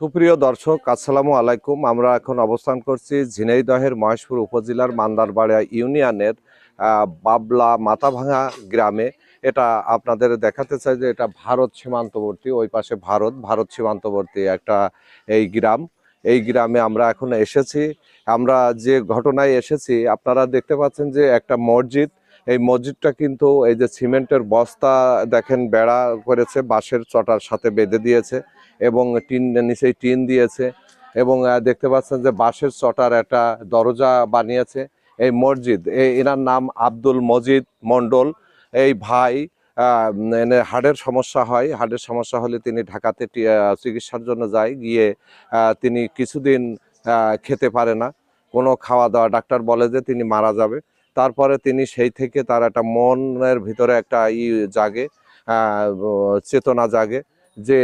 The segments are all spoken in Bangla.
সুপ্রিয় দর্শক, আসসালামু আলাইকুম। আমরা এখন অবস্থান করছি ঝিনাইদহের মহেশপুর উপজেলার মান্দারবাড়িয়া ইউনিয়নের বাবলা মাথাভাঙা গ্রামে। এটা আপনাদের দেখাতে চাই যে এটা ভারত সীমান্তবর্তী, ওই পাশে ভারত সীমান্তবর্তী একটা এই গ্রাম। এই গ্রামে আমরা এখন এসেছি। আমরা যে ঘটনায় এসেছি আপনারা দেখতে পাচ্ছেন যে একটা মসজিদ। এই মসজিদটা কিন্তু এই যে সিমেন্টের বস্তা দেখেন বেড়া করেছে, বাঁশের চটার সাথে বেঁধে দিয়েছে এবং নিচেই টিন দিয়েছে এবং দেখতে পাচ্ছেন যে বাঁশের চটার একটা দরজা বানিয়েছে। এই মসজিদ, এনার নাম আব্দুল মজিদ মণ্ডল। এই ভাই হার্টের সমস্যা হয়, হার্টের সমস্যা হলে তিনি ঢাকাতে চিকিৎসার জন্য যায়। গিয়ে তিনি কিছুদিন খেতে পারে না, কোনো খাওয়া দাওয়া, ডাক্তার বলে যে তিনি মারা যাবে। তারপরে তিনি সেই থেকে তার একটা মনের ভিতরে একটা জাগে, চেতনা জাগে যে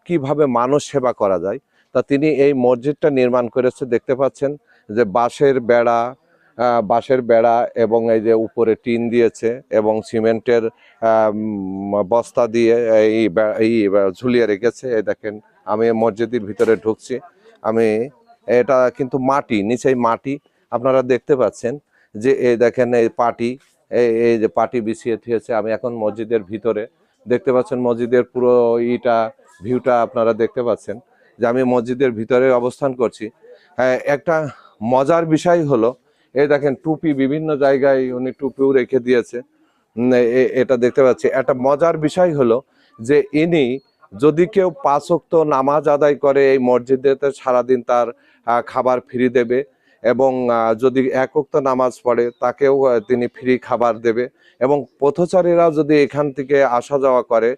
কিভাবে মানুষ সেবা করা যায়। তা তিনি এই মসজিদটা নির্মাণ করেছে। দেখতে পাচ্ছেন যে বাঁশের বেড়া এবং এই যে উপরে টিন দিয়েছে এবং সিমেন্টের বস্তা দিয়ে এই ঝুলিয়ে রেখেছে। এই দেখেন, আমি মসজিদের ভিতরে ঢুকছি। এটা কিন্তু মাটি, নিচেই মাটি আপনারা দেখতে পাচ্ছেন যে এই দেখেন এই পাটি, এই যে পাটি বিছিয়ে দিয়েছে। আমি এখন মসজিদের ভিতরে দেখতে পাচ্ছেন, মসজিদের পুরো ভিউটা আপনারা দেখতে পাচ্ছেন যে আমি মসজিদের ভিতরে অবস্থান করছি। একটা মজার বিষয় হলো, এই দেখেন টুপি বিভিন্ন জায়গায় উনি টুপিও রেখে দিয়েছে। এটা দেখতে পাচ্ছি। একটা মজার বিষয় হলো যে ইনি যদি কেউ 5 ওয়াক্ত নামাজ আদায় করে এই মসজিদেতে সারাদিন তার খাবার ফ্রি দেবে এবং যদি 1 ওয়াক্ত নামাজ পড়ে তাকেও তিনি ফ্রি খাবার দেবে। এবং পথচারীরা যদি এখান থেকে আসা যাওয়া করে,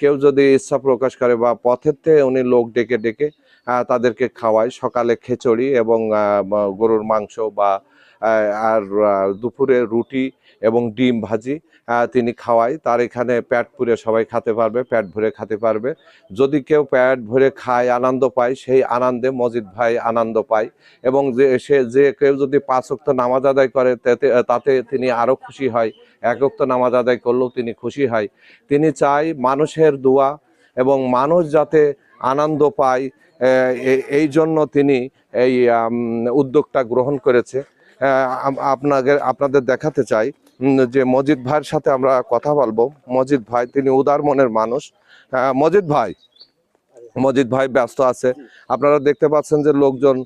কেউ যদি ইচ্ছা প্রকাশ করে বা পথের থেকে উনি লোক ডেকে ডেকে তাদেরকে খাওয়ায়। সকালে খিচুড়ি এবং গরুর মাংস বা আর দুপুরে রুটি এবং ডিম ভাজি তিনি খাওয়ায়। তার এখানে পেট পুরে সবাই খেতে পারবে, পেট ভরে খেতে পারবে। যদি কেউ পেট ভরে খায়, আনন্দ পায়, সেই আনন্দে মজিদ ভাই আনন্দ পায়। এবং যে কেউ যদি 5 ওয়াক্ত নামাজ আদায় করে তাতে তিনি আরো খুশি হয়। 1 ওয়াক্ত নামাজ আদায় করলেও তিনি খুশি হয়। তিনি চায় মানুষের দোয়া এবং মানুষ যাতে আনন্দ পায়, এই জন্য তিনি এই উদ্যোগটা গ্রহণ করেছে। আপনাদের দেখাতে চাই যে মজিদ ভাইয়ের সাথে আমরা কথা বলবো। মজিদ ভাই তিনি উদার মনের মানুষ। মজিদ ভাই ব্যস্ত আছে। আপনারা দেখতে পাচ্ছেন যে লোকজন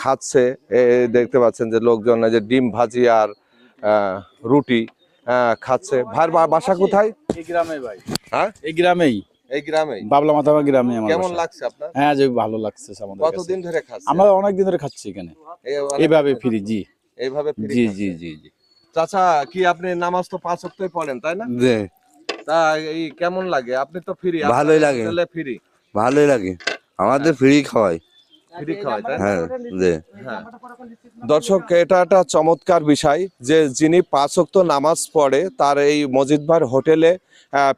খাচ্ছে। দেখতে পাচ্ছেন যে লোকজন যে ডিম ভাজি আর রুটি খাচ্ছে। ভাইয়ের বাসা কোথায়? এই গ্রামে ভাই। হ্যাঁ, এই গ্রামেই বাবলা মাথাবা গ্রামে আমার কেমন বাসা। লাগছে আপনার? হ্যাঁ, যে ভালো লাগছে আমাদের কাছে। কতদিন ধরে খাচ্ছেন? আমরা অনেক দিন ধরে খাচ্ছি এখানে এইভাবে ফ্রি। জি এইভাবে ফ্রি জি খাচ্ছেন? জি জি জি। চাচা, কি আপনি নামাজ তো 5 ওয়াক্তই পড়েন তাই না? জি, তা এই কেমন লাগে? আপনি তো ফ্রি, ভালোই লাগে। ফ্রি ভালোই লাগে, আমাদের ফ্রি খাওয়াই। ফ্রি খাওয়ায় তাই না? হ্যাঁ, জি। হ্যাঁ। দর্শক, এটা একটা চমৎকার বিষয় যে যিনি 5 ওয়াক্ত নামাজ পড়ে তার এই মজিদ ভাইয়ের হোটেলে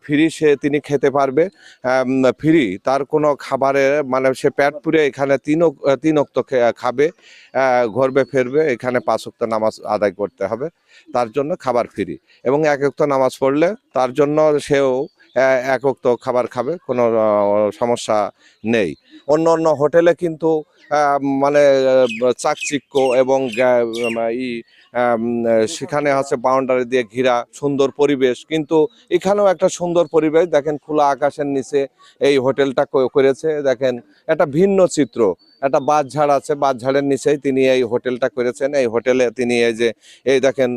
ফ্রি তিনি খেতে পারবে। ফ্রি, তার কোনো খাবারে মানে সে পেট পুরে এখানে 3 ওয়াক্ত খাবে, ঘুরবে ফিরবে, এখানে 5 ওয়াক্ত নামাজ আদায় করতে হবে, তার জন্য খাবার ফ্রি। এবং 1 ওয়াক্ত নামাজ পড়লে তার জন্য সেও 1 ওয়াক্ত খাবার খাবে, কোনো সমস্যা নেই। অন্য হোটেলে কিন্তু মানে চাকচিক্য এবং সেখানে আছে বাউন্ডারি দিয়ে ঘেরা সুন্দর পরিবেশ, কিন্তু এখানেও একটা সুন্দর পরিবেশ। দেখেন খোলা আকাশের নিচে এই হোটেলটা করেছে। দেখেন একটা ভিন্ন চিত্র, একটা বাঁশঝাড় আছে, বাঁশঝাড়ের নিচেই তিনি এই হোটেলটা করেছেন। এই হোটেলে তিনি এই দেখেন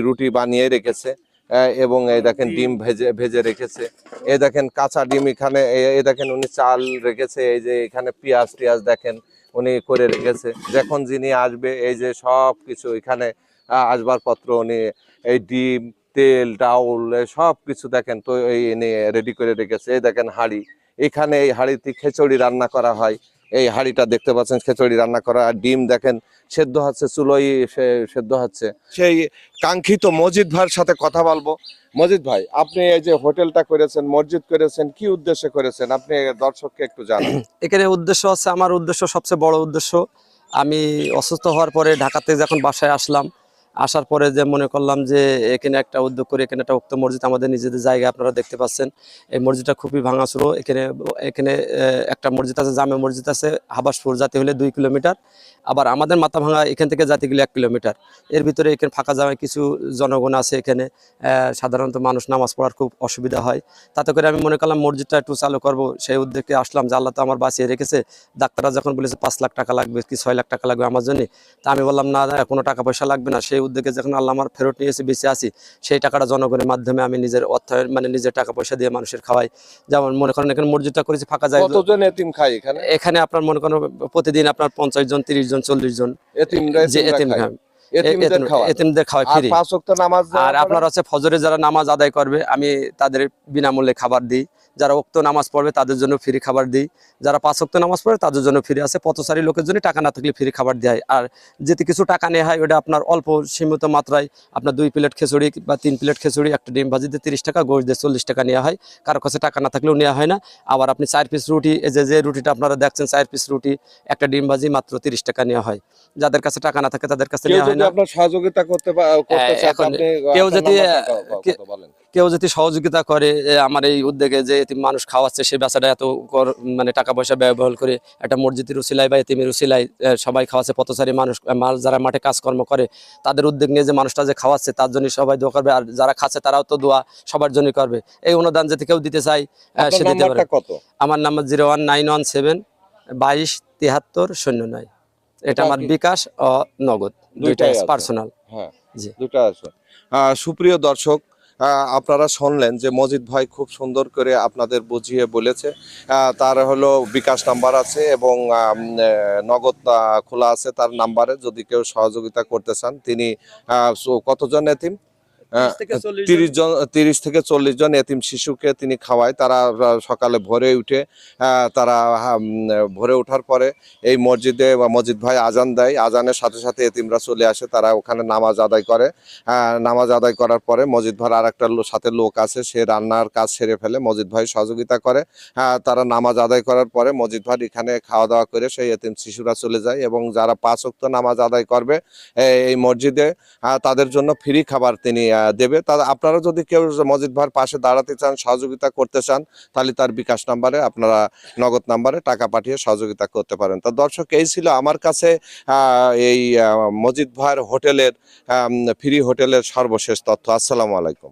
রুটি বানিয়ে রেখেছে এবং এই দেখেন ডিম ভেজে রেখেছে। এই দেখেন কাঁচা ডিম এখানে, এই দেখেন উনি চাল রেখেছে, এই যে এখানে পেঁয়াজ টিয়াজ দেখেন উনি করে রেখেছে। যখন যিনি আসবে এই যে সব কিছু এখানে আসবার পত্র উনি এই ডিম, তেল, ডাউল সব কিছু দেখেন তো এই রেডি করে রেখেছে। এই দেখেন হাঁড়ি, এখানে এই হাঁড়িতে খিচুড়ি রান্না করা হয়। এই হাঁড়িটা দেখতে পাচ্ছেন খিচুড়ি রান্না করা। আর ডিম দেখেন সেদ্ধ হচ্ছে, চুলোই সেদ্ধ হচ্ছে। সেই কাঙ্ক্ষিত মজিদ ভাইয়ের সাথে কথা বলবো। মজিদ ভাই, আপনি এই যে হোটেলটা করেছেন, মসজিদ করেছেন, কি উদ্দেশ্যে করেছেন আপনি দর্শককে একটু জানান। এখানে উদ্দেশ্য হচ্ছে, আমার উদ্দেশ্য সবচেয়ে বড় উদ্দেশ্য, আমি অসুস্থ হওয়ার পরে ঢাকাতে যখন বাসায় আসলাম, আসার পরে যে মনে করলাম যে এখানে একটা উদ্যোগ করে এখানে একটা উক্ত মসজিদ আমাদের নিজেদের জায়গায় আপনারা দেখতে পাচ্ছেন। এই মসজিদটা খুবই ভাঙাচুরো। এখানে এখানে একটা মসজিদ আছে, জামে মসজিদ আছে, হাবাসপুর যেতে হলে 2 কিলোমিটার, আবার আমাদের মাথাভাঙা এখান থেকে যেতে গেলে 1 কিলোমিটার। এর ভিতরে এখানে ফাঁকা জায়গায় কিছু জনগণ আছে, এখানে সাধারণত মানুষ নামাজ পড়ার খুব অসুবিধা হয়। তাতে করে আমি মনে করলাম মসজিদটা একটু চালু করবো, সেই উদ্যোগে আসলাম যে আল্লাহ তো আমার বাঁচিয়ে রেখেছে। ডাক্তাররা যখন বলেছে 5 লাখ টাকা লাগবে কি 6 লাখ টাকা লাগবে আমার জন্য, তা আমি বললাম না কোনো টাকা পয়সা লাগবে না। সেই উদ্যোগে যখন আল্লাহ আমার ফেরত নিয়েছে, বেঁচে আছি, সেই টাকাটা জনগণের মাধ্যমে আমি নিজের অর্থায়ন মানে নিজের টাকা পয়সা দিয়ে মানুষের খাওয়াই। যেমন মনে করেন এখানে মসজিদটা করেছি ফাঁকা জায়গা, কতজন এতিম খায় এখানে? এখানে আপনার মনে করেন প্রতিদিন আপনার 50 জন, 30 জন, 40 জন এতিমরা যে এতিম খায়? খায়, এতিমদের খাওয়া এতিমদের খাওয়াই আর ফ্রি। 5 ওয়াক্ত নামাজ আর আপনার হচ্ছে ফজরে যারা নামাজ আদায় করবে আমি তাদের বিনামূল্যে খাবার দিই। যারা ওক্ত নামাজ পড়বে তাদের জন্য ফ্রি খাবার দিই। যারা 5 ওক্ত নামাজ পড়বে তাদের জন্য ফ্রি আছে। পথচারী লোকের জন্য টাকা না থাকলে ফ্রি খাবার দেওয়া হয়। আর যেতে কিছু টাকা নেওয়া হয় ওটা আপনার অল্প সীমিত মাত্রায়, আপনার 2 প্লেট খিচুড়ি বা 3 প্লেট খিচুড়ি, একটা ডিম ভাজি দিয়ে 30 টাকা, গোশ দিয়ে 40 টাকা নেওয়া হয়। কারো কাছে টাকা না থাকলেও নেওয়া হয় না। আবার আপনি 4 পিস রুটি, এই যে রুটিটা আপনারা দেখছেন 4 পিস রুটি, একটা ডিম ভাজি মাত্র 30 টাকা নেওয়া হয়। যাদের কাছে টাকা না থাকে তাদের কাছে কেউ নেওয়া হয় যদি না। আপনার সহযোগিতা করতে চায় এখন আপনি কেউ আপনার যদি নাম্বারটা কত বলেন? কেউ যদি সহযোগিতা করে আমার এই উদ্যোগে যে এতিম মানুষ খাওয়াচ্ছে, সে বেচারা এত মানে টাকা পয়সা ব্যয়বহুল করে একটা মসজিদের উসিলায় বা এতিমের উসিলায় সবাই খাওয়াচ্ছে, পথচারী মানুষ যারা মাঠে কাজকর্ম করে তাদের উদ্যোগ নিয়ে যে মানুষটা যে খাওয়াচ্ছে তার জন্য সবাই দোয়া করবে, আর যারা খাচ্ছে তারাও তো দোয়া সবার জন্য করবে। এই অনুদান যদি কেউ দিতে চায় আপনার সে দিতে পারে। নাম্বারটা কত? আমার নাম্বার 01917 22 73 09। এটা আমার বিকাশ ও নগদ দুইটাই আছে। পার্সোনাল। হ্যাঁ, জি। দুটো আছে। সুপ্রিয় দর্শক, আপনারা শুনলেন যে মজিদ ভাই খুব সুন্দর করে আপনাদের বুঝিয়ে বলেছে। তার হলো বিকাশ নাম্বার আছে এবং নগদ খোলা আছে তার নাম্বারে। যদি কেউ সহযোগিতা করতে চান, তিনি কতজন এতিম? 30 থেকে 40 জন এতিম শিশুকে তিনি খাওয়ায়। তারা সকালে ভোরে উঠে তারা ভোরে ওঠার পরে এই মসজিদে মসজিদ ভাই আজান দেয়, আজানের সাথে সাথে এতিমরা চলে আসে, তারা ওখানে নামাজ আদায় করে। নামাজ আদায় করার পরে মসজিদ ভাইয়ের আর একটা সাথে লোক আছে, সে রান্নার কাজ সেরে ফেলে, মসজিদ ভাই সহযোগিতা করে। তারা নামাজ আদায় করার পরে মসজিদ ভাই এখানে খাওয়া দাওয়া করে সেই এতিম শিশুরা চলে যায়। এবং যারা 5 ওয়াক্ত নামাজ আদায় করবে এই মসজিদে তাদের জন্য ফ্রি খাবার তিনি দেবে। আপনারা যদি কেউ মসজিদ ভাইয়ের পাশে দাঁড়াতে চান, সহযোগিতা করতে চান, তাহলে তার বিকাশ নাম্বারে আপনারা নগদ নাম্বারে টাকা পাঠিয়ে সহযোগিতা করতে পারেন। তো দর্শক, এই ছিল আমার কাছে এই মসজিদ ভাইয়ের হোটেলের ফ্রি হোটেলের সর্বশেষ তথ্য। আসসালামু আলাইকুম।